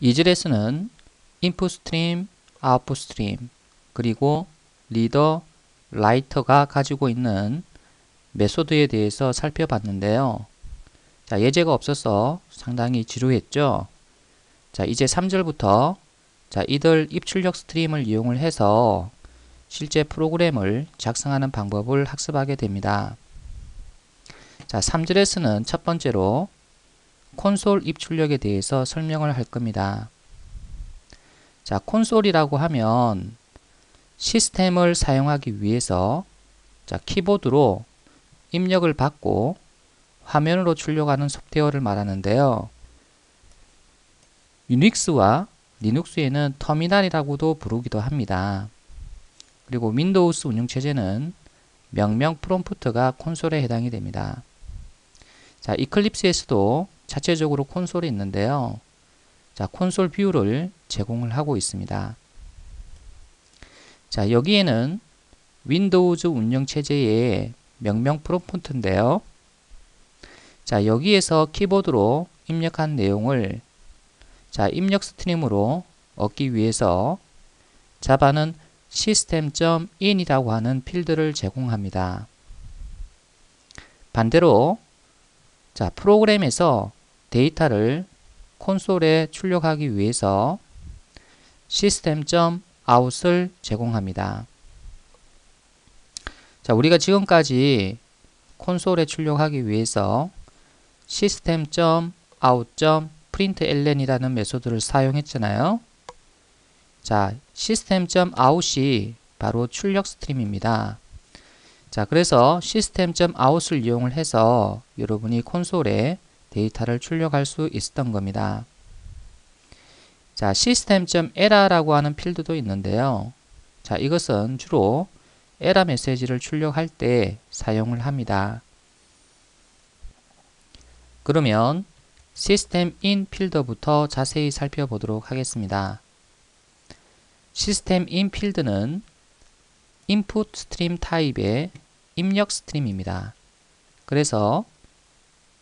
이즈레스는 인풋 스트림, 아웃풋 스트림, 그리고 리더, 라이터가 가지고 있는 메소드에 대해서 살펴봤는데요. 자, 예제가 없어서 상당히 지루했죠. 자, 이제 3절부터 이들 입출력 스트림을 이용을 해서 실제 프로그램을 작성하는 방법을 학습하게 됩니다. 자, 3절에서는 첫 번째로 콘솔 입출력에 대해서 설명을 할 겁니다. 자, 콘솔이라고 하면 시스템을 사용하기 위해서 키보드로 입력을 받고 화면으로 출력하는 소프트웨어를 말하는데요. 유닉스와 리눅스에는 터미널이라고도 부르기도 합니다. 그리고 윈도우스 운영체제는 명령 프롬프트가 콘솔에 해당이 됩니다. 자, 이클립스에서도 자체적으로 콘솔이 있는데요. 자, 콘솔 뷰를 제공을 하고 있습니다. 자, 여기에는 윈도우즈 운영체제의 명령 프롬프트인데요. 자, 여기에서 키보드로 입력한 내용을 입력 스트림으로 얻기 위해서 자바는 system.in이라고 하는 필드를 제공합니다. 반대로 프로그램에서 데이터를 콘솔에 출력하기 위해서 system.out을 제공합니다. 자, 우리가 지금까지 콘솔에 출력하기 위해서 system.out.println이라는 메소드를 사용했잖아요. 자, system.out이 바로 출력 스트림입니다. 자, 그래서 system.out을 이용을 해서 여러분이 콘솔에 데이터를 출력할 수 있었던 겁니다. 자, system.error라고 하는 필드도 있는데요. 자, 이것은 주로 에러 메시지를 출력할 때 사용을 합니다. 그러면 system.in 필드부터 자세히 살펴보도록 하겠습니다. system.in 필드는 input 스트림 타입의 입력 스트림입니다. 그래서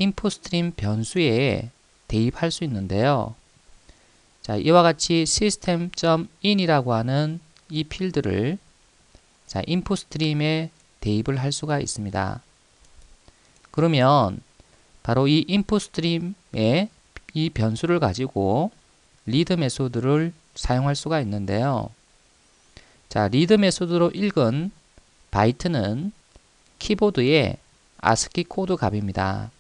input 스트림 변수에 대입할 수 있는데요. 자, 이와 같이 system.in이라고 하는 이 필드를 input 스트림에 대입을 할 수가 있습니다. 그러면 바로 이 input 스트림의 이 변수를 가지고 read 메소드를 사용할 수가 있는데요. 자, read 메소드로 읽은 바이트는 키보드의 ASCII 코드 값입니다.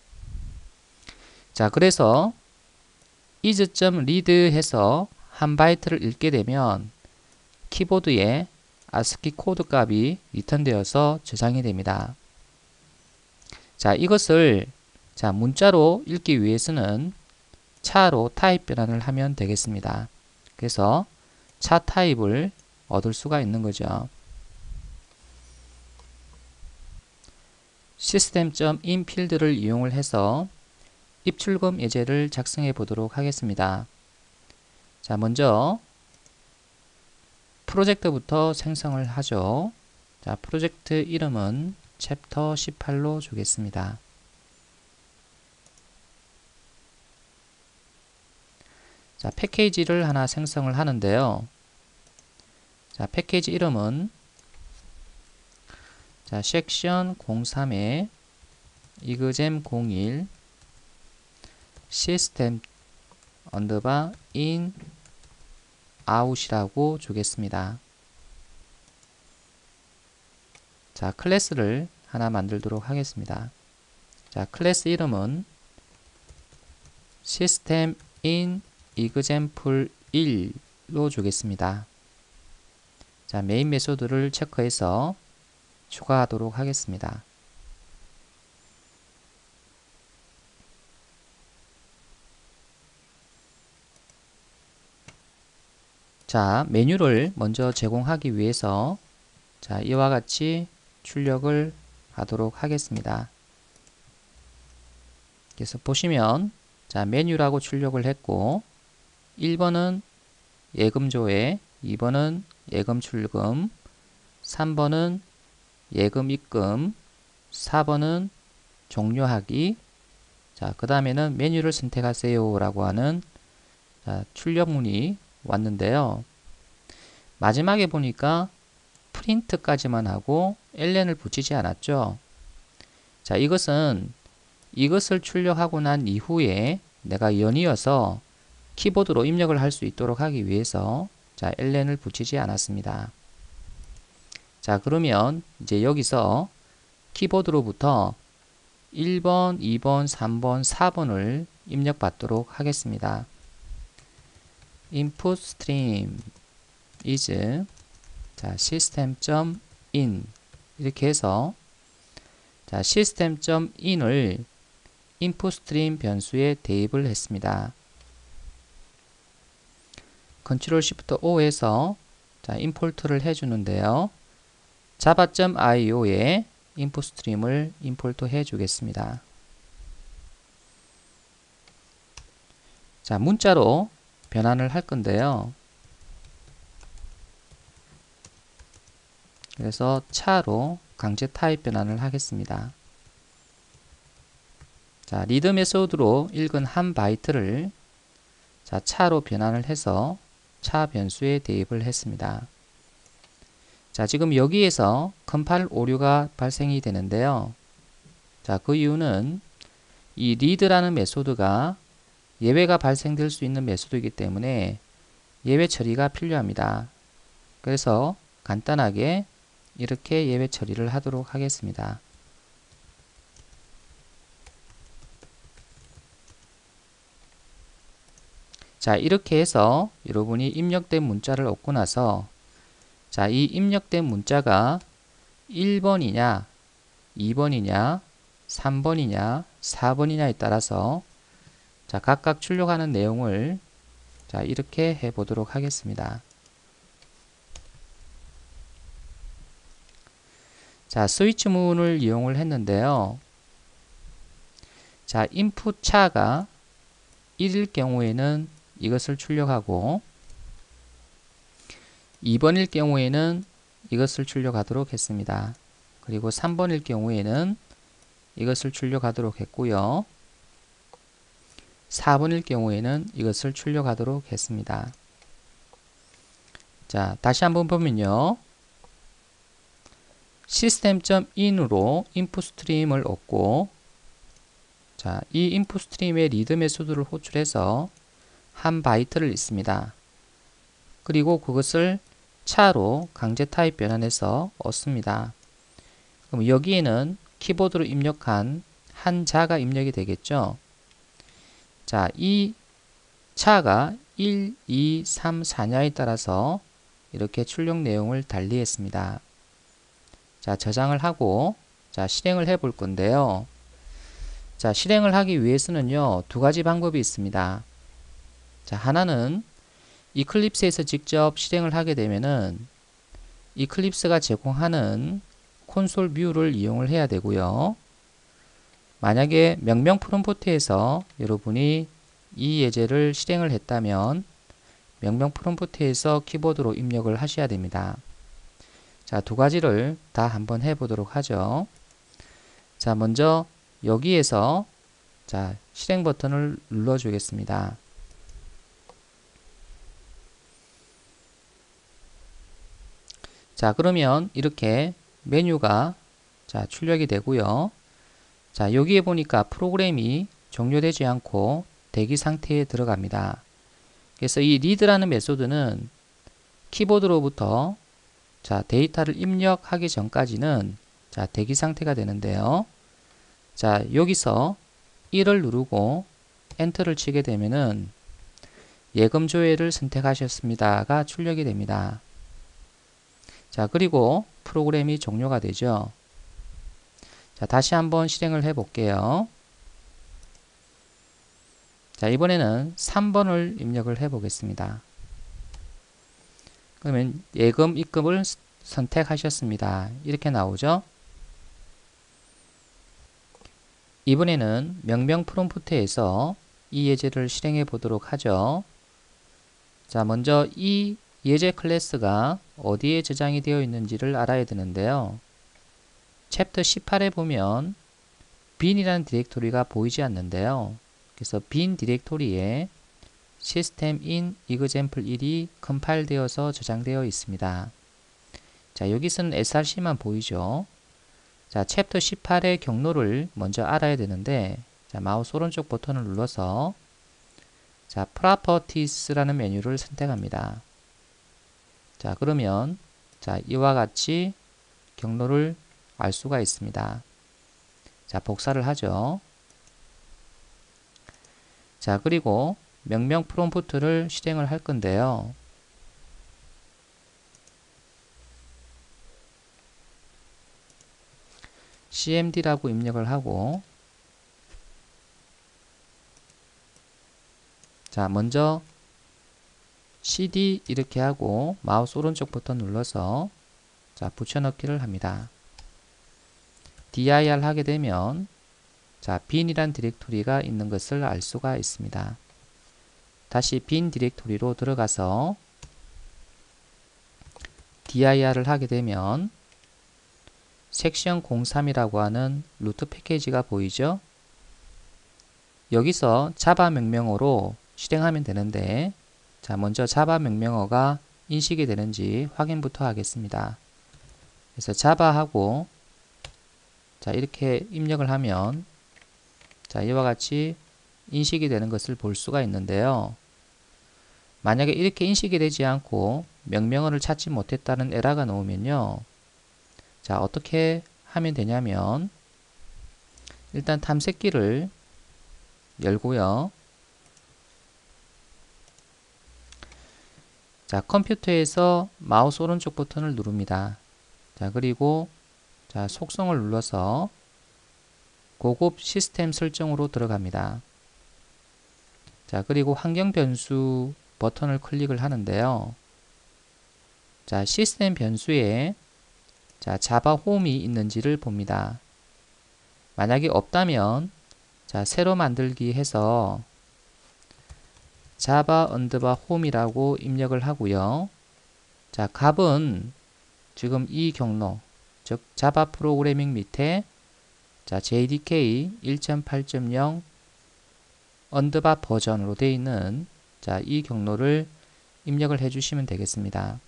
자, 그래서 is.read 해서 한 바이트를 읽게 되면 키보드에 ASCII 코드 값이 리턴되어서 저장이 됩니다. 자, 이것을 문자로 읽기 위해서는 차로 타입 변환을 하면 되겠습니다. 그래서 차 타입을 얻을 수가 있는 거죠. system.in 필드를 이용을 해서 입출금 예제를 작성해 보도록 하겠습니다. 자, 먼저 프로젝트부터 생성을 하죠. 자, 프로젝트 이름은 챕터 18로 주겠습니다. 자, 패키지를 하나 생성을 하는데요. 자, 패키지 이름은 섹션 03에 이그잼 01 시스템 언더바 인 아웃이라고 주겠습니다. 자, 클래스를 하나 만들도록 하겠습니다. 자, 클래스 이름은 시스템 인 example 1로 주겠습니다. 자, 메인 메소드를 체크해서 추가하도록 하겠습니다. 자, 메뉴를 먼저 제공하기 위해서 이와 같이 출력을 하도록 하겠습니다. 그래서 보시면 메뉴라고 출력을 했고 1번은 예금 조회, 2번은 예금 출금, 3번은 예금 입금, 4번은 종료하기. 자, 그 다음에는 메뉴를 선택하세요 라고 하는 자, 출력문이 왔는데요. 마지막에 보니까 프린트까지만 하고 ln을 붙이지 않았죠. 자, 이것을 출력하고 난 이후에 내가 연이어서 키보드로 입력을 할 수 있도록 하기 위해서 자, ln을 붙이지 않았습니다. 자, 그러면 이제 여기서 키보드로부터 1번, 2번, 3번, 4번을 입력받도록 하겠습니다. input stream is 자, system.in 이렇게 해서 자, system.in을 input stream 변수에 대입을 했습니다. Ctrl Shift O에서 자, 임포트를 해주는데요. java.io에 input stream을 임포트 해주겠습니다. 자, 문자로 변환을 할 건데요. 그래서 차로 강제 타입 변환을 하겠습니다. 자, 리드 메소드로 읽은 한 바이트를 자, 차로 변환을 해서 차 변수에 대입을 했습니다. 자, 지금 여기에서 컴파일 오류가 발생이 되는데요. 자, 그 이유는 이 read라는 메소드가 예외가 발생될 수 있는 메소드이기 때문에 예외 처리가 필요합니다. 그래서 간단하게 이렇게 예외 처리를 하도록 하겠습니다. 자, 이렇게 해서 여러분이 입력된 문자를 얻고 나서 자, 이 입력된 문자가 1번이냐, 2번이냐, 3번이냐, 4번이냐에 따라서 자, 각각 출력하는 내용을 자, 이렇게 해 보도록 하겠습니다. 자, 스위치문을 이용을 했는데요. 자, 인풋 차가 1일 경우에는 이것을 출력하고 2번일 경우에는 이것을 출력하도록 했습니다. 그리고 3번일 경우에는 이것을 출력하도록 했고요. 4번일 경우에는 이것을 출력하도록 했습니다. 자, 다시 한번 보면요. system.in으로 input 스트림을 얻고 자, 이 input 스트림의 read 메소드를 호출해서 한 바이트를 읽습니다. 그리고 그것을 차로 강제 타입 변환해서 얻습니다. 그럼 여기에는 키보드로 입력한 한 자가 입력이 되겠죠. 자, 이 차가 1, 2, 3, 4냐에 따라서 이렇게 출력 내용을 달리했습니다. 자, 저장을 하고 자, 실행을 해 볼 건데요. 자, 실행을 하기 위해서는요, 두 가지 방법이 있습니다. 자, 하나는 이클립스에서 직접 실행을 하게 되면은 이클립스가 제공하는 콘솔 뷰를 이용을 해야 되고요. 만약에 명령 프롬프트에서 여러분이 이 예제를 실행을 했다면 명령 프롬프트에서 키보드로 입력을 하셔야 됩니다. 자, 두 가지를 다 한번 해보도록 하죠. 자, 먼저 여기에서 자, 실행 버튼을 눌러 주겠습니다. 자, 그러면 이렇게 메뉴가 자, 출력이 되고요. 자, 여기에 보니까 프로그램이 종료되지 않고 대기 상태에 들어갑니다. 그래서 이 read라는 메소드는 키보드로부터 자, 데이터를 입력하기 전까지는 자, 대기 상태가 되는데요. 자, 여기서 1을 누르고 엔터를 치게 되면은 예금 조회를 선택하셨습니다가 출력이 됩니다. 자, 그리고 프로그램이 종료가 되죠. 자, 다시 한번 실행을 해 볼게요. 자, 이번에는 3번을 입력을 해 보겠습니다. 그러면 예금 입금을 선택하셨습니다. 이렇게 나오죠. 이번에는 명령 프롬프트에서 이 예제를 실행해 보도록 하죠. 자, 먼저 이 예제 클래스가 어디에 저장이 되어 있는지를 알아야 되는데요. 챕터 18에 보면 bin이라는 디렉토리가 보이지 않는데요. 그래서 bin 디렉토리에 시스템 인 example 1이 컴파일 되어서 저장되어 있습니다. 자, 여기서는 src만 보이죠. 자, 챕터 18의 경로를 먼저 알아야 되는데, 자, 마우스 오른쪽 버튼을 눌러서 자, Properties라는 메뉴를 선택합니다. 자, 그러면 자, 이와 같이 경로를 알 수가 있습니다. 자, 복사를 하죠. 자, 그리고 명령 프롬프트를 실행을 할 건데요. cmd라고 입력을 하고, 자, 먼저 cd 이렇게 하고 마우스 오른쪽 버튼 눌러서 자, 붙여넣기를 합니다. dir 하게 되면 자, bin이란 디렉토리가 있는 것을 알 수가 있습니다. 다시 bin 디렉토리로 들어가서 dir을 하게 되면 섹션 03이라고 하는 루트 패키지가 보이죠? 여기서 자바 명령어로 실행하면 되는데, 자, 먼저 자바 명령어가 인식이 되는지 확인부터 하겠습니다. 그래서 자바하고 자, 이렇게 입력을 하면 자, 이와 같이 인식이 되는 것을 볼 수가 있는데요. 만약에 이렇게 인식이 되지 않고 명령어를 찾지 못했다는 에러가 나오면요. 자, 어떻게 하면 되냐면 일단 탐색기를 열고요. 자, 컴퓨터에서 마우스 오른쪽 버튼을 누릅니다. 자, 그리고 자, 속성을 눌러서 고급 시스템 설정으로 들어갑니다. 자, 그리고 환경 변수 버튼을 클릭을 하는데요. 자, 시스템 변수에 자, 자바 홈이 있는지를 봅니다. 만약에 없다면 자, 새로 만들기 해서 자바 언더바 홈이라고 입력을 하고요. 자, 값은 지금 이 경로, 즉 자바 프로그래밍 밑에 자, JDK 1.8.0 언더바 버전으로 되어 있는 자, 이 경로를 입력을 해 주시면 되겠습니다.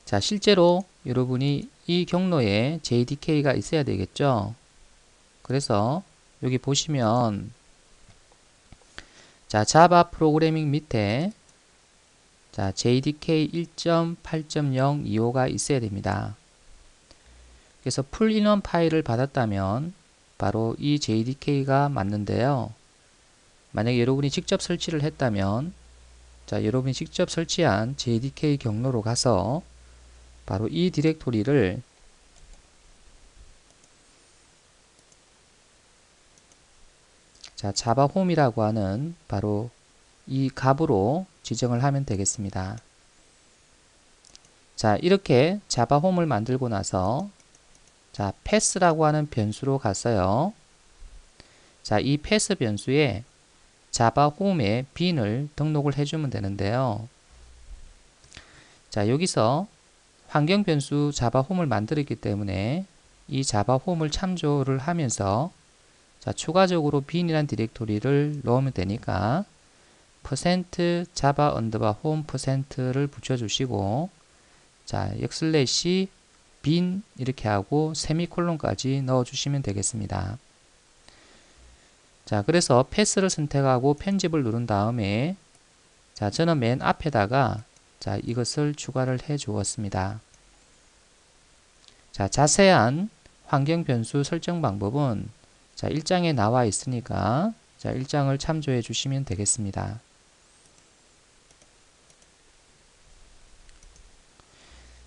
자, 실제로 여러분이 이 경로에 JDK가 있어야 되겠죠. 그래서 여기 보시면 자, 자바 프로그래밍 밑에 자, JDK 1.8.025가 있어야 됩니다. 그래서 풀 인원 파일을 받았다면 바로 이 JDK가 맞는데요. 만약에 여러분이 직접 설치를 했다면 자, 여러분이 직접 설치한 JDK 경로로 가서 바로 이 디렉토리를 자, 자바 홈이라고 하는 바로 이 값으로 지정을 하면 되겠습니다. 자, 이렇게 자바 홈을 만들고 나서 자, 패스라고 하는 변수로 갔어요. 자, 이 패스 변수에 자바 홈에 bin을 등록을 해주면 되는데요. 자, 여기서 환경 변수 자바 홈을 만들었기 때문에 이 자바 홈을 참조를 하면서 자, 추가적으로 bin이란 디렉토리를 넣으면 되니까 %java underbar home %를 붙여주시고 자, 역슬래시 bin 이렇게 하고 세미콜론까지 넣어주시면 되겠습니다. 자, 그래서 패스를 선택하고 편집을 누른 다음에 자, 저는 맨 앞에다가 자, 이것을 추가를 해 주었습니다. 자, 자세한 환경 변수 설정 방법은 자, 1장에 나와 있으니까 자, 1장을 참조해 주시면 되겠습니다.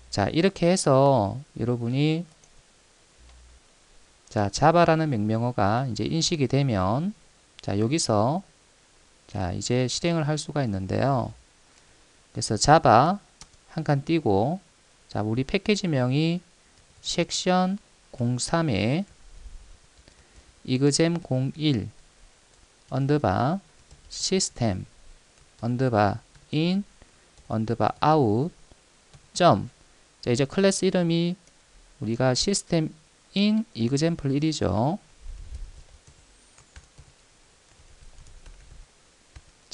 자, 이렇게 해서 여러분이 자, 자바라는 명령어가 이제 인식이 되면 자, 여기서 자, 이제 실행을 할 수가 있는데요. 그래서 자바 한 칸 띄고 자, 우리 패키지명이 섹션 03에 exam 01 언더바 시스템 언더바 in 언더바 out 점 자, 이제 클래스 이름이 우리가 시스템 in example 1이죠.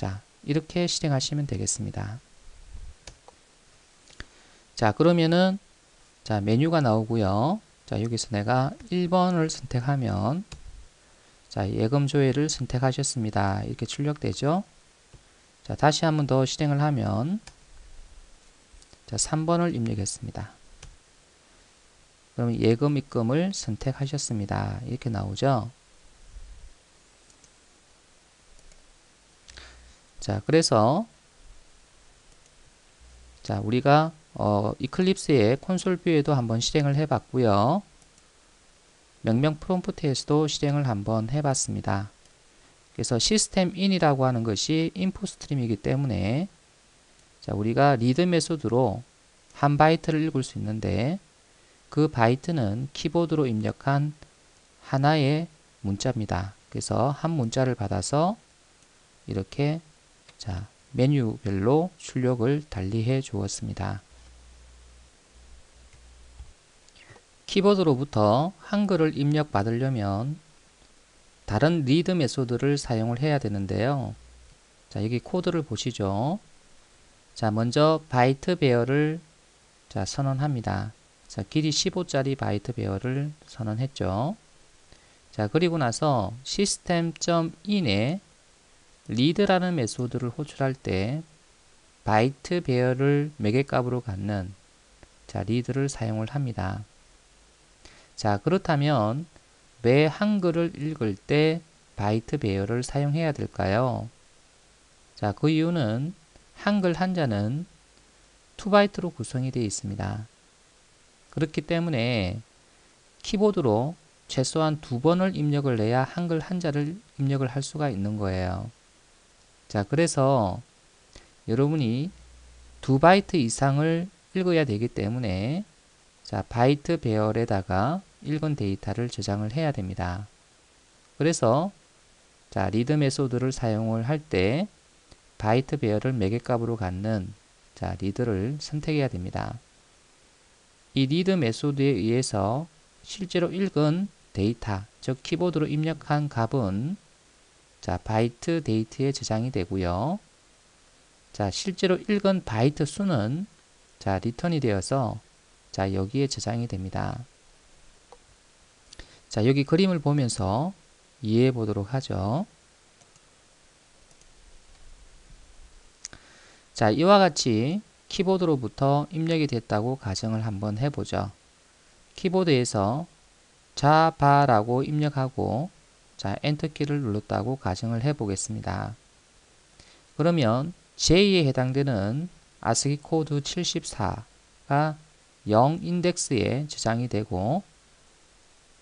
자, 이렇게 실행하시면 되겠습니다. 자, 그러면은 자, 메뉴가 나오고요. 자, 여기서 내가 1번을 선택하면 자, 예금 조회를 선택하셨습니다. 이렇게 출력되죠. 자, 다시 한번 더 실행을 하면 자, 3번을 입력했습니다. 그럼 예금 입금을 선택하셨습니다. 이렇게 나오죠. 자, 그래서 자, 우리가 이클립스의 콘솔 뷰에도 한번 실행을 해 봤고요. 명령 프롬프트에서도 실행을 한번 해 봤습니다. 그래서 시스템 인이라고 하는 것이 인풋 스트림이기 때문에 자, 우리가 리드 메소드로 한 바이트를 읽을 수 있는데 그 바이트는 키보드로 입력한 하나의 문자입니다. 그래서 한 문자를 받아서 이렇게 자, 메뉴별로 출력을 달리해 주었습니다. 키보드로부터 한글을 입력받으려면 다른 리드 메소드를 사용을 해야 되는데요. 자, 여기 코드를 보시죠. 자, 먼저 바이트 베어를 자, 선언합니다. 자, 길이 15짜리 바이트 베어를 선언했죠. 자, 그리고 나서 system.in에 read라는 메소드를 호출할 때 바이트 베어를 매개값으로 갖는 자, read를 사용을 합니다. 자, 그렇다면 왜 한글을 읽을 때 바이트 베어를 사용해야 될까요? 자, 그 이유는 한글 한자는 2바이트로 구성이 되어 있습니다. 그렇기 때문에 키보드로 최소한 2번을 입력을 해야 한글 한자를 입력을 할 수가 있는 거예요. 자, 그래서 여러분이 2바이트 이상을 읽어야 되기 때문에 자, 바이트 배열에다가 읽은 데이터를 저장을 해야 됩니다. 그래서 자, 리드 메소드를 사용을 할 때 바이트 배열을 매개값으로 갖는 자, 리드를 선택해야 됩니다. 이 리드 메소드에 의해서 실제로 읽은 데이터, 즉 키보드로 입력한 값은 자, 바이트 데이트에 저장이 되고요. 자, 실제로 읽은 바이트 수는 자, 리턴이 되어서 자, 여기에 저장이 됩니다. 자, 여기 그림을 보면서 이해해 보도록 하죠. 자, 이와 같이 키보드로부터 입력이 됐다고 가정을 한번 해보죠. 키보드에서 자바라고 입력하고 자, 엔터키를 눌렀다고 가정을 해보겠습니다. 그러면 J에 해당되는 아스키 코드 74가 0 인덱스에 저장이 되고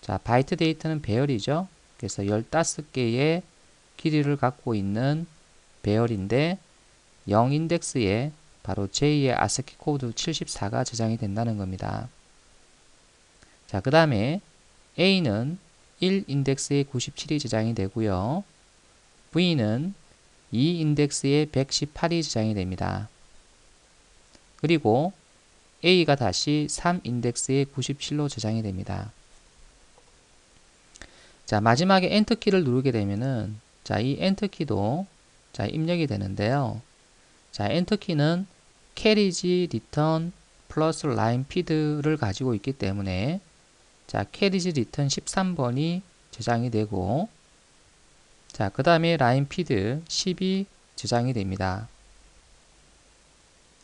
자, 바이트 데이터는 배열이죠. 그래서 15개의 길이를 갖고 있는 배열인데 0 인덱스에 바로 J의 아스키 코드 74가 저장이 된다는 겁니다. 자, 그 다음에 A는 1 인덱스에 97이 저장이 되고요. V는 2 인덱스에 118이 저장이 됩니다. 그리고 A가 다시 3 인덱스에 97로 저장이 됩니다. 자, 마지막에 엔터키를 누르게 되면은 자, 이 엔터키도 자, 입력이 되는데요. 자, 엔터키는 캐리지 리턴 플러스 라인 피드를 가지고 있기 때문에 자, 캐리지 리턴 13번이 저장이 되고 자, 그 다음에 라인 피드 10이 저장이 됩니다.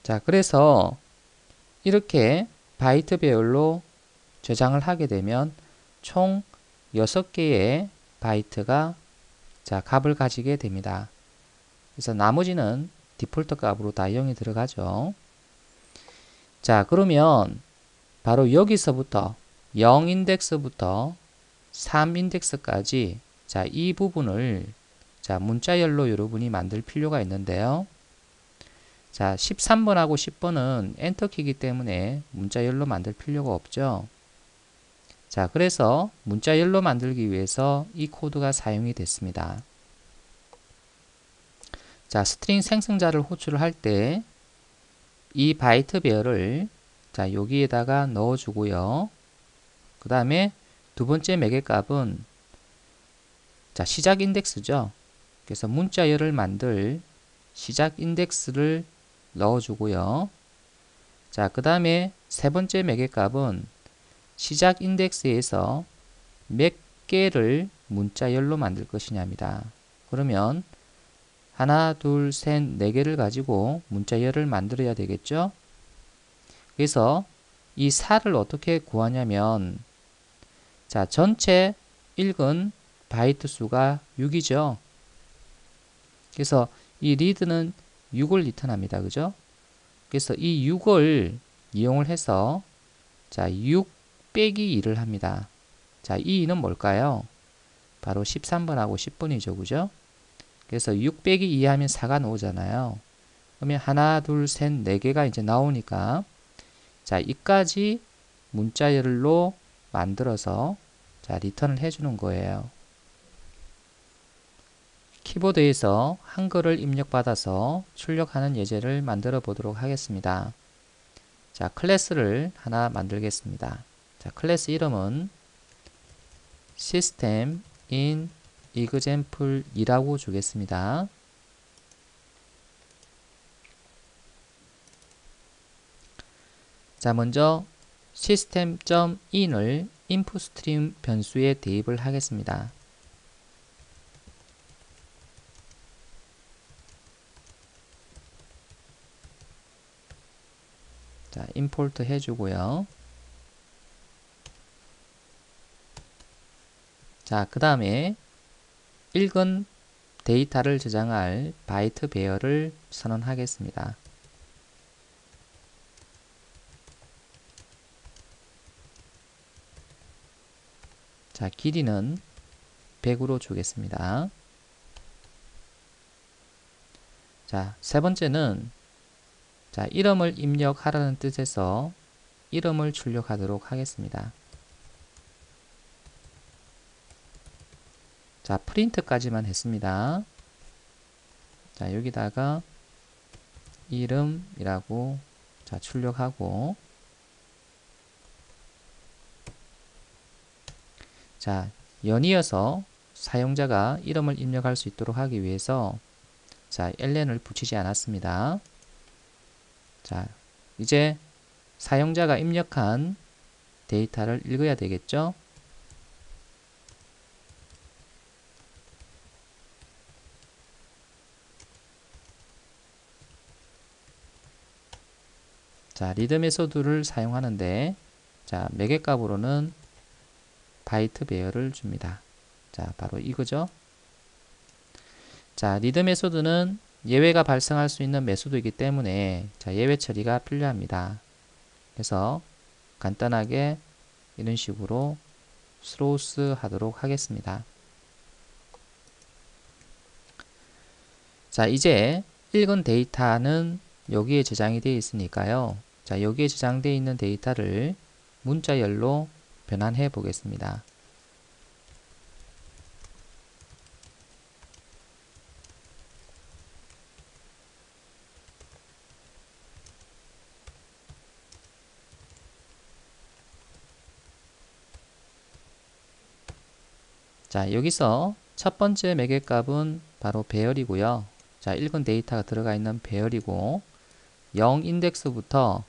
자, 그래서 이렇게 바이트 배열로 저장을 하게 되면 총 6개의 바이트가 자, 값을 가지게 됩니다. 그래서 나머지는 디폴트 값으로 다 0이 들어가죠. 자, 그러면 바로 여기서부터 0 인덱스부터 3 인덱스까지 자, 이 부분을 자, 문자열로 여러분이 만들 필요가 있는데요. 자, 13번하고 10번은 엔터키이기 때문에 문자열로 만들 필요가 없죠. 자, 그래서 문자열로 만들기 위해서 이 코드가 사용이 됐습니다. 자, 스트링 생성자를 호출을 할 때 이 바이트 배열을 자, 여기에다가 넣어 주고요. 그 다음에 두 번째 매개값은 자, 시작 인덱스죠. 그래서 문자열을 만들 시작 인덱스를 넣어주고요. 자, 그 다음에 세 번째 매개값은 시작 인덱스에서 몇 개를 문자열로 만들 것이냐입니다. 그러면 하나, 둘, 셋, 네 개를 가지고 문자열을 만들어야 되겠죠? 그래서 이 4를 어떻게 구하냐면, 자, 전체 읽은 바이트 수가 6이죠. 그래서 이 리드는 6을 리턴합니다. 그죠? 그래서 이 6을 이용을 해서 자, 6 빼기 2를 합니다. 자, 이 2는 뭘까요? 바로 13번하고 10번이죠. 그죠? 그래서 6 빼기 2 하면 4가 나오잖아요. 그러면 하나, 둘, 셋, 네 개가 이제 나오니까 자, 이까지 문자열로 만들어서 자, 리턴을 해주는 거예요. 키보드에서 한글을 입력받아서 출력하는 예제를 만들어 보도록 하겠습니다. 자, 클래스를 하나 만들겠습니다. 자, 클래스 이름은 system in example 2라고 주겠습니다. 자, 먼저 system.in을 inputstream 변수에 대입을 하겠습니다. 자, 임포트 해주고요. 자, 그 다음에 읽은 데이터를 저장할 바이트 배열을 선언하겠습니다. 자, 길이는 100으로 주겠습니다. 자, 세 번째는 자, 이름을 입력하라는 뜻에서 이름을 출력하도록 하겠습니다. 자, 프린트까지만 했습니다. 자, 여기다가 이름이라고 자, 출력하고 자, 연이어서 사용자가 이름을 입력할 수 있도록 하기 위해서 자, ln을 붙이지 않았습니다. 자, 이제 사용자가 입력한 데이터를 읽어야 되겠죠? 자, 리드 메소드를 사용하는데 자, 매개값으로는 바이트 배열을 줍니다. 자, 바로 이거죠. 자, 리드 메소드는 예외가 발생할 수 있는 메소드이기 때문에 자, 예외 처리가 필요합니다. 그래서 간단하게 이런 식으로 스로우스 하도록 하겠습니다. 자, 이제 읽은 데이터는 여기에 저장이 되어 있으니까요. 자, 여기에 저장되어 있는 데이터를 문자열로 변환해 보겠습니다. 자, 여기서 첫 번째 매개값은 바로 배열이고요. 자, 읽은 데이터가 들어가 있는 배열이고 0 인덱스부터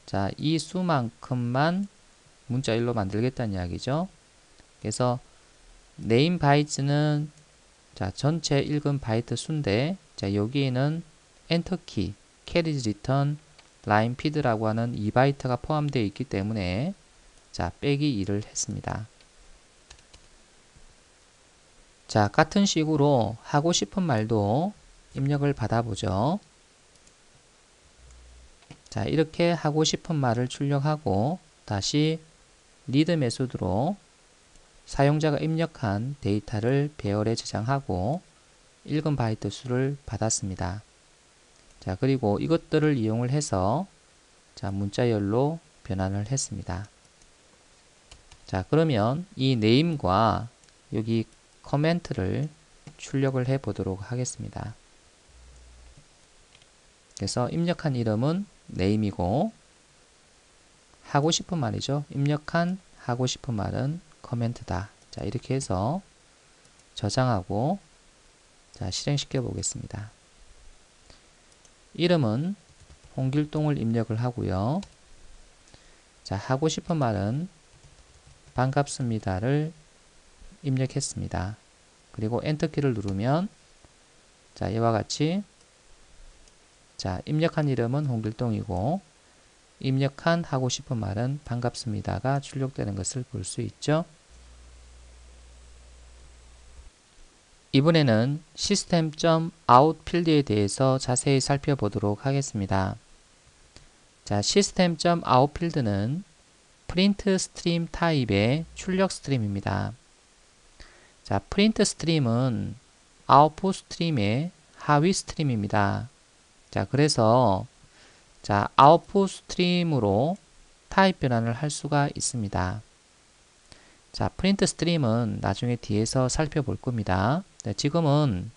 자, 이 수만큼만 문자열로 만들겠다는 이야기죠. 그래서 네임 바이트는 자, 전체 읽은 바이트 수인데 자, 여기에는 엔터키, 캐리지 리턴, 라인 피드라고 하는 2바이트가 포함되어 있기 때문에 자, 빼기 2를 했습니다. 자, 같은 식으로 하고 싶은 말도 입력을 받아보죠. 자, 이렇게 하고 싶은 말을 출력하고 다시 리드 메소드로 사용자가 입력한 데이터를 배열에 저장하고 읽은 바이트 수를 받았습니다. 자, 그리고 이것들을 이용을 해서 자, 문자열로 변환을 했습니다. 자, 그러면 이 네임과 여기 커멘트를 출력을 해 보도록 하겠습니다. 그래서 입력한 이름은 네임이고 하고 싶은 말이죠. 입력한 하고 싶은 말은 커멘트다. 자, 이렇게 해서 저장하고 자, 실행시켜 보겠습니다. 이름은 홍길동을 입력을 하고요. 자, 하고 싶은 말은 반갑습니다를 입력했습니다. 그리고 엔터키를 누르면 자, 이와 같이 자, 입력한 이름은 홍길동이고 입력한 하고 싶은 말은 반갑습니다가 출력되는 것을 볼 수 있죠. 이번에는 system.out 필드에 대해서 자세히 살펴보도록 하겠습니다. 자, system.out 필드는 print stream 타입의 출력 스트림입니다. 자, print 스트림은 output 스트림의 하위 스트림입니다. 자, 그래서 자, output 스트림으로 타입 변환을 할 수가 있습니다. 자, print 스트림은 나중에 뒤에서 살펴볼 겁니다. 네, 지금은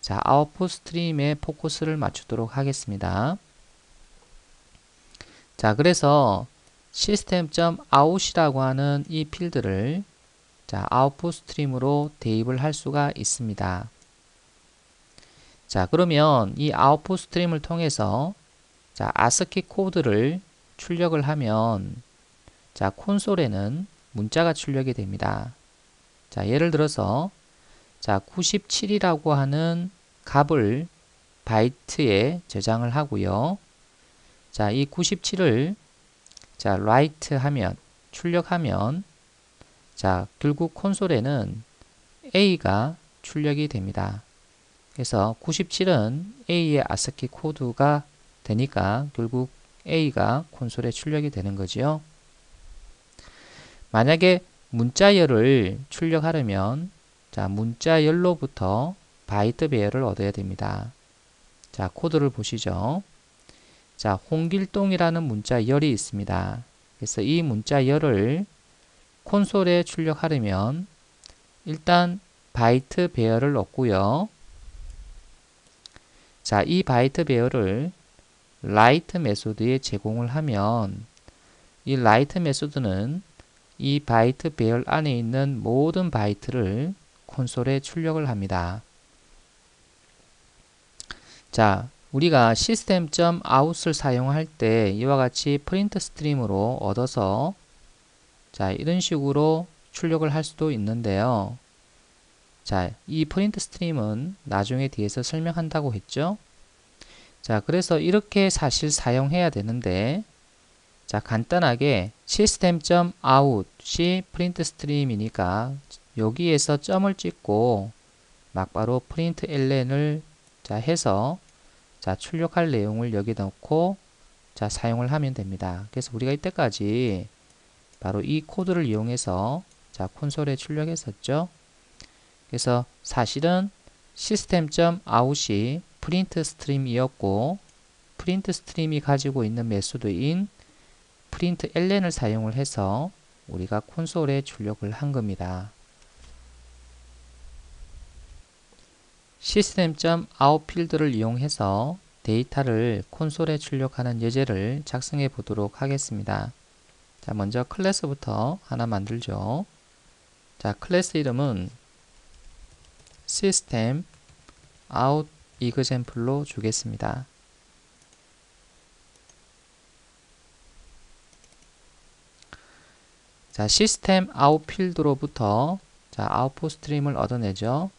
자, output 스트림에 포커스를 맞추도록 하겠습니다. 자, 그래서 system.out이라고 하는 이 필드를 자, output 스트림으로 대입을 할 수가 있습니다. 자, 그러면 이 output 스트림을 통해서 자, ASCII 코드를 출력을 하면 자, 콘솔에는 문자가 출력이 됩니다. 자, 예를 들어서 자, 97이라고 하는 값을 바이트에 저장을 하고요. 자, 이 97을 자, write 하면 출력하면 자, 결국 콘솔에는 A가 출력이 됩니다. 그래서 97은 A의 ASCII 코드가 되니까 결국 A가 콘솔에 출력이 되는 거지요. 만약에 문자열을 출력하려면 자, 문자열로부터 바이트 배열을 얻어야 됩니다. 자, 코드를 보시죠. 자, 홍길동이라는 문자열이 있습니다. 그래서 이 문자열을 콘솔에 출력하려면 일단 바이트 배열을 얻고요. 자, 이 바이트 배열을 write 메소드에 제공을 하면 이 write 메소드는 이 바이트 배열 안에 있는 모든 바이트를 콘솔에 출력을 합니다. 자, 우리가 system.out을 사용할 때 이와 같이 프린트 스트림으로 얻어서 자, 이런 식으로 출력을 할 수도 있는데요. 자, 이 프린트 스트림은 나중에 뒤에서 설명한다고 했죠. 자, 그래서 이렇게 사실 사용해야 되는데 자, 간단하게 system.out이 프린트 스트림이니까 여기에서 점을 찍고 막바로 print ln을 자, 해서 자, 출력할 내용을 여기 넣고 자, 사용을 하면 됩니다. 그래서 우리가 이때까지 바로 이 코드를 이용해서 자, 콘솔에 출력했었죠. 그래서 사실은 system.out이 프린트 스트림이었고 프린트 스트림이 가지고 있는 메소드인 print ln을 사용을 해서 우리가 콘솔에 출력을 한 겁니다. system.out 필드를 이용해서 데이터를 콘솔에 출력하는 예제를 작성해 보도록 하겠습니다. 자, 먼저 클래스부터 하나 만들죠. 자, 클래스 이름은 system out example로 주겠습니다. 자, system out 필드로부터 자, output 스트림을 얻어내죠.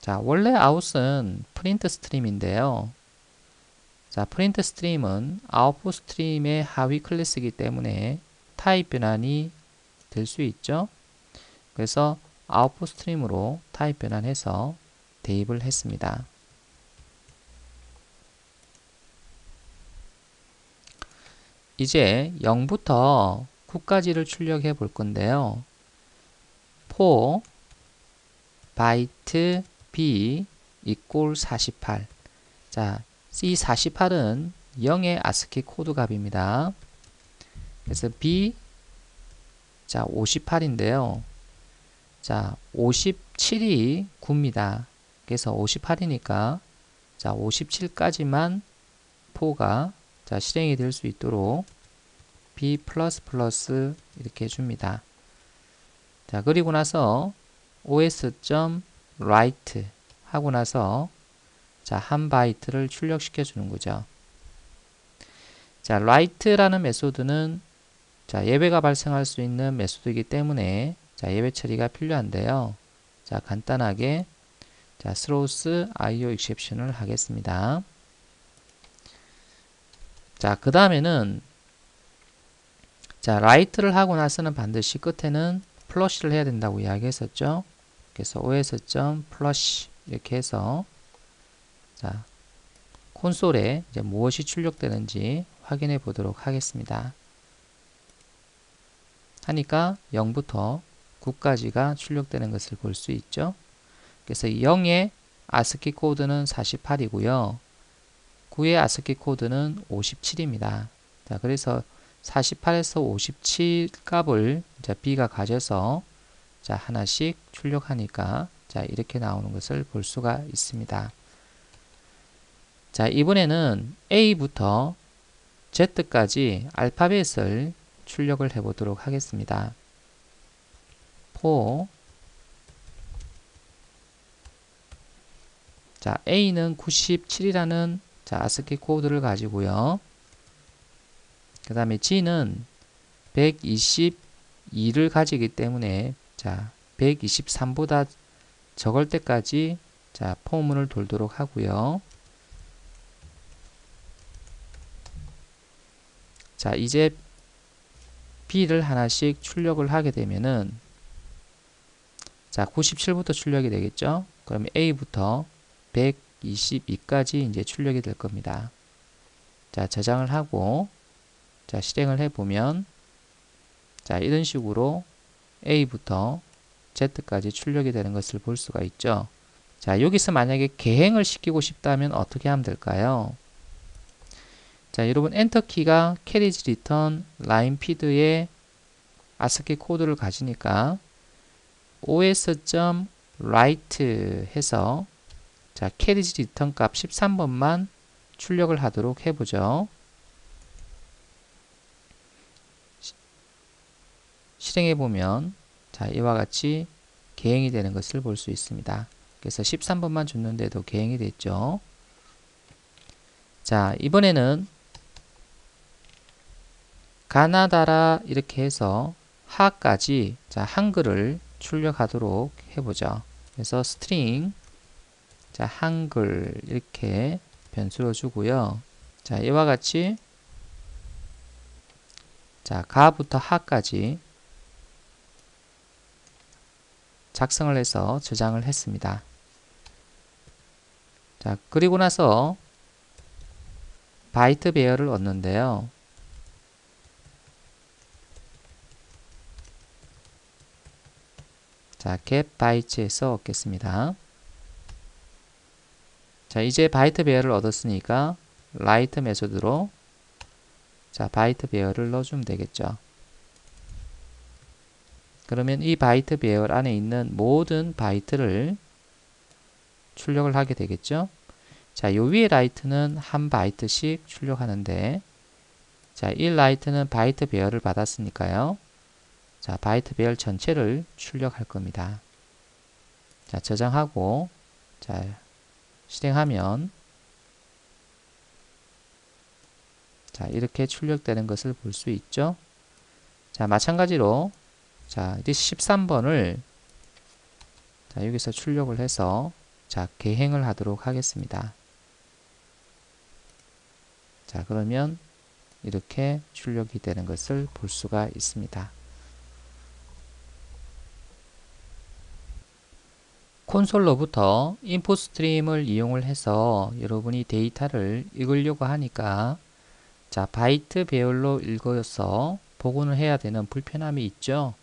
자, 원래 out은 프린트 스트림인데요. 자, 프린트 스트림은 아웃풋 스트림의 하위 클래스이기 때문에 타입 변환이 될 수 있죠. 그래서 아웃풋 스트림으로 타입 변환해서 대입을 했습니다. 이제 0부터 9까지를 출력해 볼 건데요. for byte b equal 48. 자, 이 48은 0의 ASCII 코드 값입니다. 그래서 b 자, 58인데요. 자, 57이 9입니다. 그래서 58이니까 자, 57까지만 for가 자, 실행이 될 수 있도록 b++ 이렇게 해줍니다. 자, 그리고 나서 os.write 하고 나서 자, 한 바이트를 출력시켜 주는 거죠. 자, write라는 메소드는 자, 예외가 발생할 수 있는 메소드이기 때문에 자, 예외 처리가 필요한데요. 자, 간단하게 자, throws IO exception을 하겠습니다. 자, 그 다음에는 자, write를 하고 나서는 반드시 끝에는 플러시를 해야 된다고 이야기했었죠. 그래서 os.flush 이렇게 해서 자, 콘솔에 이제 무엇이 출력되는지 확인해 보도록 하겠습니다. 하니까 0부터 9까지가 출력되는 것을 볼 수 있죠. 그래서 0의 ASCII 코드는 48이고요. 9의 ASCII 코드는 57입니다. 자, 그래서 48에서 57 값을 이제 B가 가져서 자, 하나씩 출력하니까 자, 이렇게 나오는 것을 볼 수가 있습니다. 자, 이번에는 A부터 Z까지 알파벳을 출력을 해 보도록 하겠습니다. for 자, A는 97이라는 자, ASCII 코드를 가지고요. 그 다음에 G는 122를 가지기 때문에 자, 123보다 적을 때까지 자, 포문을 돌도록 하고요. 자, 이제 B를 하나씩 출력을 하게 되면은 자, 97부터 출력이 되겠죠? 그러면 A부터 122까지 이제 출력이 될 겁니다. 자, 저장을 하고 자, 실행을 해 보면 자, 이런 식으로 A부터 Z까지 출력이 되는 것을 볼 수가 있죠. 자, 여기서 만약에 개행을 시키고 싶다면 어떻게 하면 될까요? 자, 여러분 엔터키가 캐리지 리턴 라인 피드의 ASCII 코드를 가지니까 os.write 해서 자, 캐리지 리턴 값 13번만 출력을 하도록 해보죠. 실행해보면 자, 이와 같이 개행이 되는 것을 볼 수 있습니다. 그래서 13번만 줬는데도 개행이 됐죠. 자, 이번에는 가나다라 이렇게 해서 하까지 자, 한글을 출력하도록 해보죠. 그래서 string 자, 한글 이렇게 변수로 주고요. 자, 이와 같이 자, 가부터 하까지 작성을 해서 저장을 했습니다. 자, 그리고 나서 바이트 배열을 얻는데요. 자, get bytes에서 얻겠습니다. 자, 이제 바이트 배열을 얻었으니까 write 메소드로 자, 바이트 배열을 넣어주면 되겠죠. 그러면 이 바이트 배열 안에 있는 모든 바이트를 출력을 하게 되겠죠. 자, 요 위에 write는 한 바이트씩 출력하는데 자, 이 write는 바이트 배열을 받았으니까요. 자, 바이트 배열 전체를 출력할 겁니다. 자, 저장하고 자, 실행하면 자, 이렇게 출력되는 것을 볼 수 있죠. 자, 마찬가지로 자, 이제 13번을 자, 여기서 출력을 해서 자, 개행을 하도록 하겠습니다. 자, 그러면 이렇게 출력이 되는 것을 볼 수가 있습니다. 콘솔로부터 인풋 스트림을 이용을 해서 여러분이 데이터를 읽으려고 하니까 자, 바이트 배열로 읽어서 복원을 해야 되는 불편함이 있죠.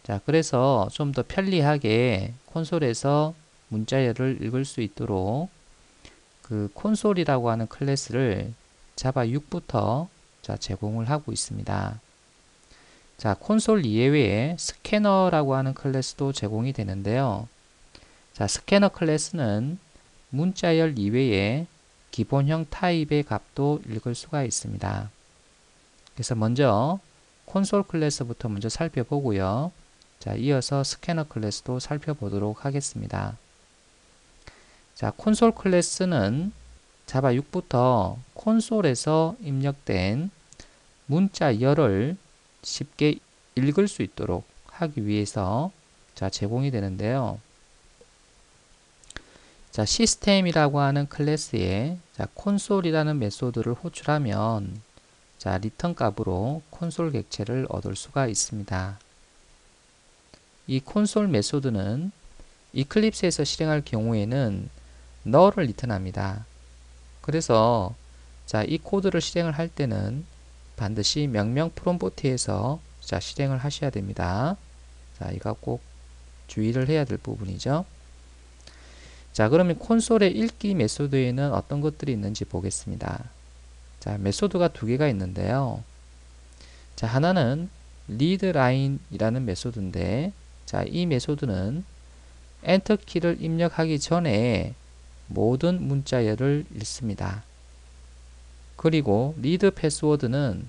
자, 그래서 좀 더 편리하게 콘솔에서 문자열을 읽을 수 있도록 그 콘솔이라고 하는 클래스를 자바 6부터 자, 제공을 하고 있습니다. 자, 콘솔 이외에 스캐너라고 하는 클래스도 제공이 되는데요. 자, 스캐너 클래스는 문자열 이외에 기본형 타입의 값도 읽을 수가 있습니다. 그래서 먼저 콘솔 클래스부터 먼저 살펴보고요. 자, 이어서 스캐너 클래스도 살펴보도록 하겠습니다. 자, 콘솔 클래스는 자바 6부터 콘솔에서 입력된 문자열을 쉽게 읽을 수 있도록 하기 위해서 자, 제공이 되는데요. 자, 시스템이라고 하는 클래스에 자, 콘솔이라는 메소드를 호출하면 자, 리턴 값으로 콘솔 객체를 얻을 수가 있습니다. 이 콘솔 메소드는 이클립스에서 실행할 경우에는 null을 리턴합니다. 그래서 자, 이 코드를 실행을 할 때는 반드시 명령 프롬프트에서 자, 실행을 하셔야 됩니다. 자, 이거 꼭 주의를 해야 될 부분이죠. 자, 그러면 콘솔의 읽기 메소드에는 어떤 것들이 있는지 보겠습니다. 자, 메소드가 두 개가 있는데요. 자, 하나는 readLine이라는 메소드인데, 자, 이 메소드는 엔터 키를 입력하기 전에 모든 문자열을 읽습니다. 그리고 read 패스워드는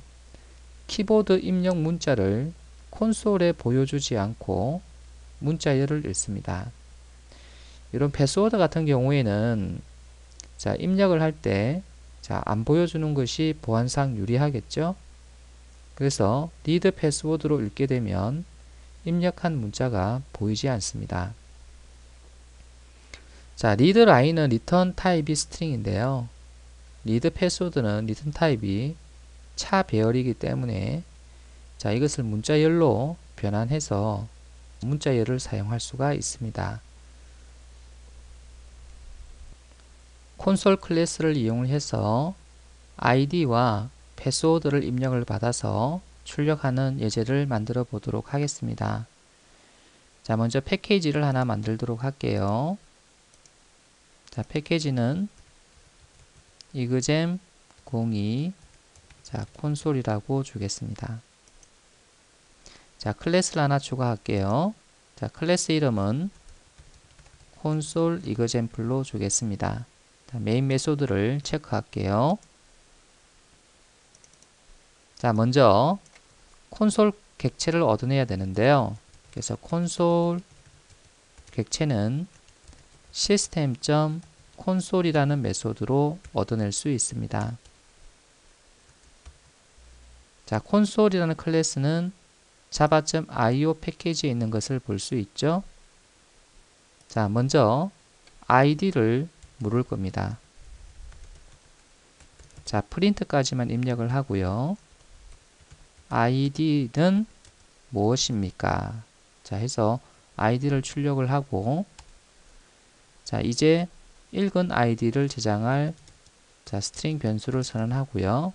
키보드 입력 문자를 콘솔에 보여주지 않고 문자열을 읽습니다. 이런 패스워드 같은 경우에는 자, 입력을 할 때 자, 안 보여주는 것이 보안상 유리하겠죠? 그래서 read 패스워드로 읽게 되면 입력한 문자가 보이지 않습니다. 자, read line은 리턴 타입이 스트링인데요. read 패스워드는 리턴 타입이 차 배열이기 때문에 자, 이것을 문자열로 변환해서 문자열을 사용할 수가 있습니다. 콘솔 클래스를 이용해서 id와 패스워드를 입력을 받아서 출력하는 예제를 만들어 보도록 하겠습니다. 자, 먼저 패키지를 하나 만들도록 할게요. 자, 패키지는 이그잼 02 자, 콘솔이라고 주겠습니다. 자, 클래스를 하나 추가할게요. 자, 클래스 이름은 콘솔 이그잼플로 주겠습니다. 자, 메인 메소드를 체크할게요. 자, 먼저 콘솔 객체를 얻어내야 되는데요. 그래서 콘솔 객체는 system.console이라는 메소드로 얻어낼 수 있습니다. 자, console이라는 클래스는 java.io 패키지에 있는 것을 볼 수 있죠. 자, 먼저 id를 물을 겁니다. 자, 프린트까지만 입력을 하고요. id는 무엇입니까? 자, 해서 id를 출력을 하고 자, 이제 읽은 id를 저장할 자, 스트링 변수를 선언하고요.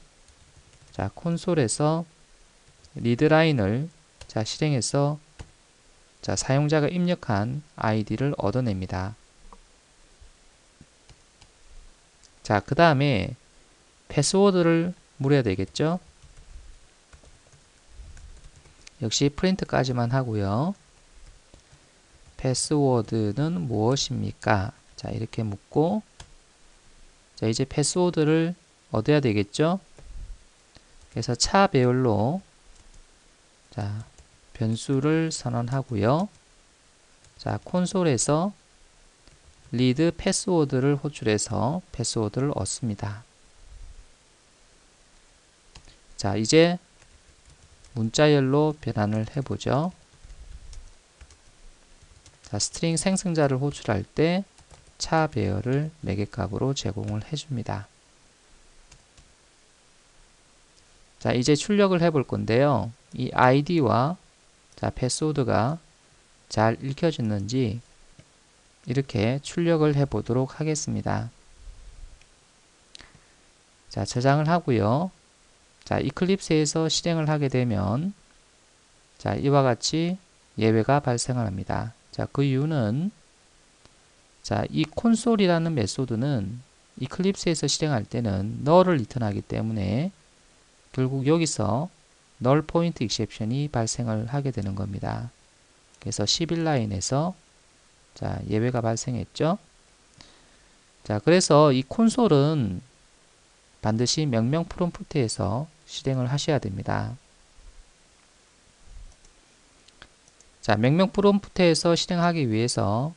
자, 콘솔에서 readline을 자, 실행해서 자, 사용자가 입력한 id를 얻어냅니다. 자, 그 다음에 패스워드를 물어야 되겠죠? 역시 프린트까지만 하고요. 패스워드는 무엇입니까? 자, 이렇게 묻고 자, 이제 패스워드를 얻어야 되겠죠? 그래서 차 배열로 자, 변수를 선언하고요. 자, 콘솔에서 read 패스워드를 호출해서 패스워드를 얻습니다. 자, 이제 문자열로 변환을 해보죠. 자, 스트링 생성자를 호출할 때 차 배열을 매개값으로 제공을 해줍니다. 자, 이제 출력을 해볼 건데요. 이 id와 자, 패스워드가 잘 읽혀졌는지 이렇게 출력을 해보도록 하겠습니다. 자, 저장을 하고요. 자, 이클립스에서 실행을 하게 되면 자, 이와 같이 예외가 발생을 합니다. 자, 그 이유는 자, 이 콘솔이라는 메소드는 이클립스에서 실행할 때는 null을 리턴하기 때문에 결국 여기서 null point exception이 발생을 하게 되는 겁니다. 그래서 11라인에서 자, 예외가 발생했죠. 자, 그래서 이 콘솔은 반드시 명령 프롬프트에서 실행을 하셔야 됩니다. 자, 명명 프롬프트에서 실행하기 위해서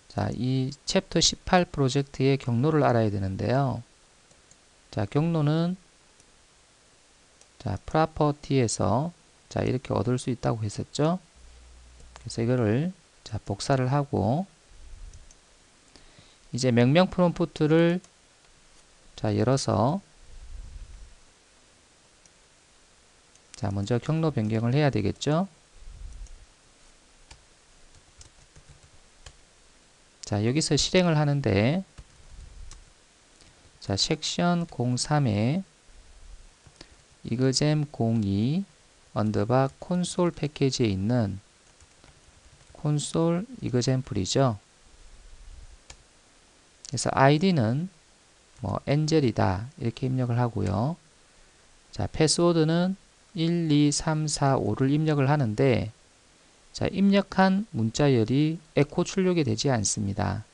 자, 이 챕터 18 프로젝트의 경로를 알아야 되는데요. 자, 경로는 자, 프로퍼티에서 자, 이렇게 얻을 수 있다고 했었죠. 그래서 이거를 자, 복사를 하고 이제 명명 프롬프트를 자, 열어서 자, 먼저 경로 변경을 해야 되겠죠. 자, 여기서 실행을 하는데 자, 섹션 03에 이그잼 02 언더바 콘솔 패키지에 있는 콘솔 이그잼플이죠. 그래서 아이디는 뭐 엔젤이다 이렇게 입력을 하고요. 자, 패스워드는 1, 2, 3, 4, 5를 입력을 하는데 자, 입력한 문자열이 에코 출력이 되지 않습니다.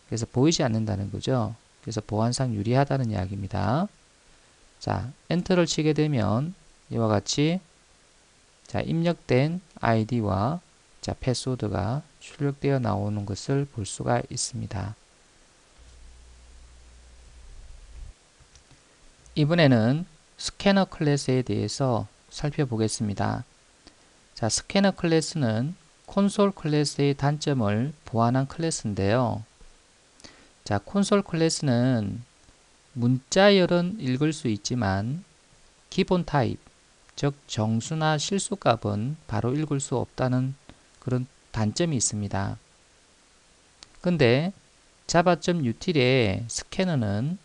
그래서 보이지 않는다는 거죠. 그래서 보안상 유리하다는 이야기입니다. 자, 엔터를 치게 되면 이와 같이 자, 입력된 아이디와 자, 패스워드가 출력되어 나오는 것을 볼 수가 있습니다. 이번에는 스캐너 클래스에 대해서 살펴보겠습니다. 자, 스캐너 클래스는 콘솔 클래스의 단점을 보완한 클래스인데요. 자, 콘솔 클래스는 문자열은 읽을 수 있지만 기본 타입, 즉 정수나 실수값은 바로 읽을 수 없다는 그런 단점이 있습니다. 근데 java.util의 스캐너는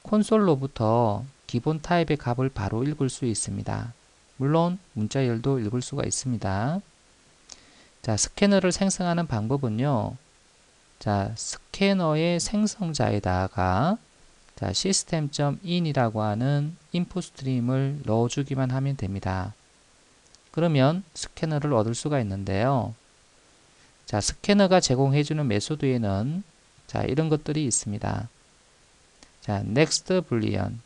콘솔로부터 기본 타입의 값을 바로 읽을 수 있습니다. 물론 문자열도 읽을 수가 있습니다. 자, 스캐너를 생성하는 방법은요. 자, 스캐너의 생성자에다가 자, system.in이라고 하는 인풋 스트림을 넣어주기만 하면 됩니다. 그러면 스캐너를 얻을 수가 있는데요. 자, 스캐너가 제공해주는 메소드에는 자, 이런 것들이 있습니다. 자, next boolean.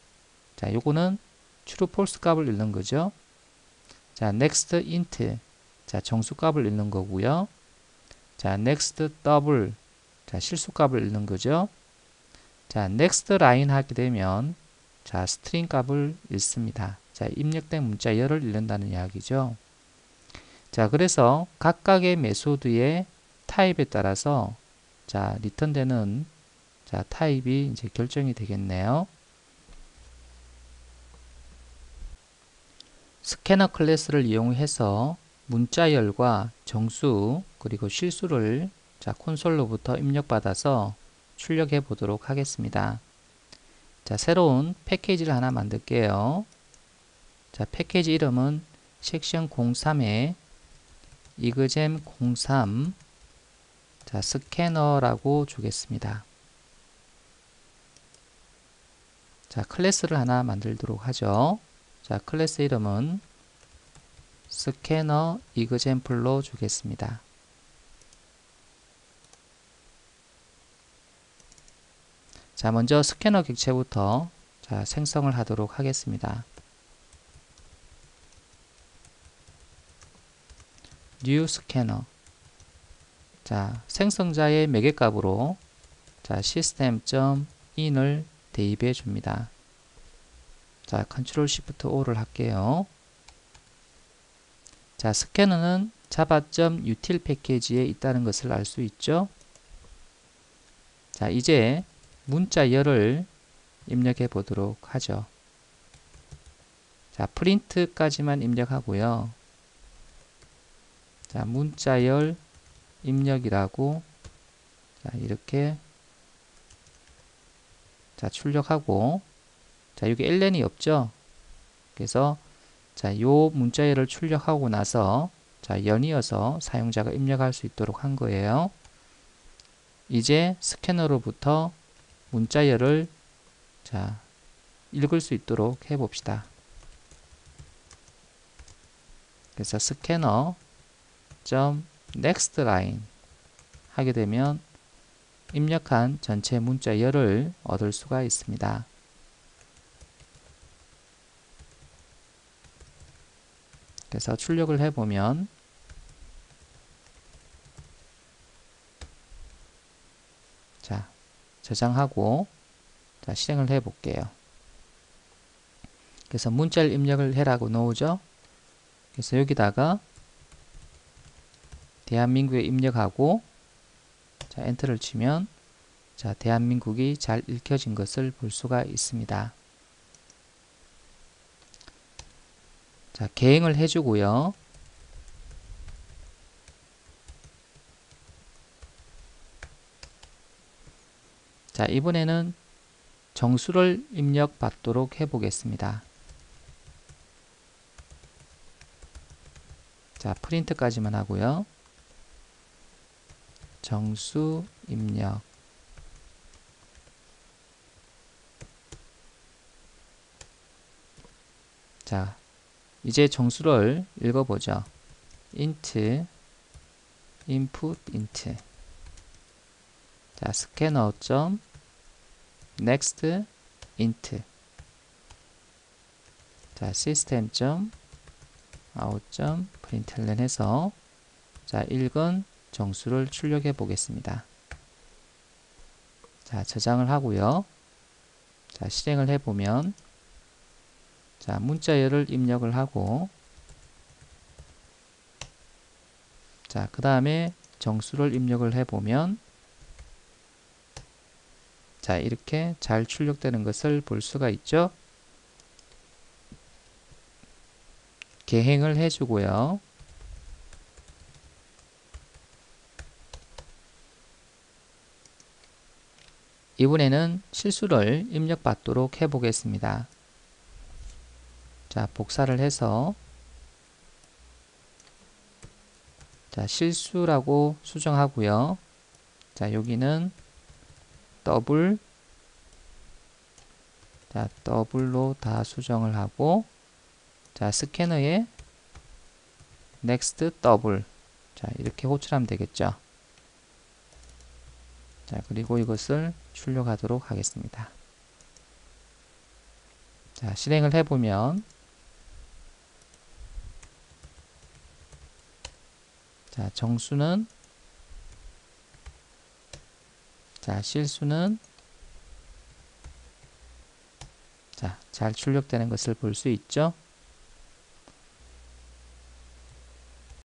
자, 요거는 true false 값을 읽는 거죠. 자, next int. 자, 정수값을 읽는 거고요. 자, next double. 자, 실수값을 읽는 거죠. 자, next line 하게 되면 자, string 값을 읽습니다. 자, 입력된 문자열을 읽는다는 이야기죠. 자, 그래서 각각의 메소드의 타입에 따라서 자, 리턴되는 자, 타입이 이제 결정이 되겠네요. 스캐너 클래스를 이용해서 문자열과 정수 그리고 실수를 자, 콘솔로부터 입력받아서 출력해 보도록 하겠습니다. 자, 새로운 패키지를 하나 만들게요. 자, 패키지 이름은 섹션 03에 이그잼 03 자, 스캐너라고 주겠습니다. 자, 클래스를 하나 만들도록 하죠. 자, 클래스 이름은 스캐너 이그잼플로 주겠습니다. 자, 먼저 스캐너 객체부터 자, 생성을 하도록 하겠습니다. new scanner. 자, 생성자의 매개값으로 자, system.in을 대입해 줍니다. 자, Ctrl Shift O를 할게요. 자, 스캐너는 java.util 패키지에 있다는 것을 알 수 있죠. 자, 이제 문자열을 입력해 보도록 하죠. 자, 프린트까지만 입력하고요. 자, 문자열 입력이라고 자, 이렇게 자, 출력하고 자, 여기 ln이 없죠. 그래서 자, 요 문자열을 출력하고 나서 자, 연이어서 사용자가 입력할 수 있도록 한 거예요. 이제 스캐너로부터 문자열을 자, 읽을 수 있도록 해 봅시다. 그래서 스캐너 next line 하게 되면 입력한 전체 문자열을 얻을 수가 있습니다. 그래서 출력을 해보면 저장하고 자, 실행을 해 볼게요. 그래서 문자를 입력을 해라고 나오죠. 그래서 여기다가 대한민국에 입력하고 자, 엔터를 치면 자, 대한민국이 잘 읽혀진 것을 볼 수가 있습니다. 자, 개행을 해주고요. 자, 이번에는 정수를 입력받도록 해보겠습니다. 자, 프린트까지만 하고요. 정수 입력. 자, 이제 정수를 읽어보죠. int input int. 자, 스캐너 점 next int. 자, system 점 out 점 println 해서 자, 읽은 정수를 출력해 보겠습니다. 자, 저장을 하고요. 자, 실행을 해 보면 자, 문자열을 입력을 하고 자, 그 다음에 정수를 입력을 해 보면 자, 이렇게 잘 출력되는 것을 볼 수가 있죠. 개행을 해주고요. 이번에는 실수를 입력받도록 해보겠습니다. 자, 복사를 해서 자, 실수라고 수정하고요. 자, 여기는 더블 자, 더블로 다 수정을 하고 자, 스캐너에 next 더블 자, 이렇게 호출하면 되겠죠. 자, 그리고 이것을 출력하도록 하겠습니다. 자, 실행을 해보면 자, 정수는 자, 실수는 자, 잘 출력되는 것을 볼 수 있죠.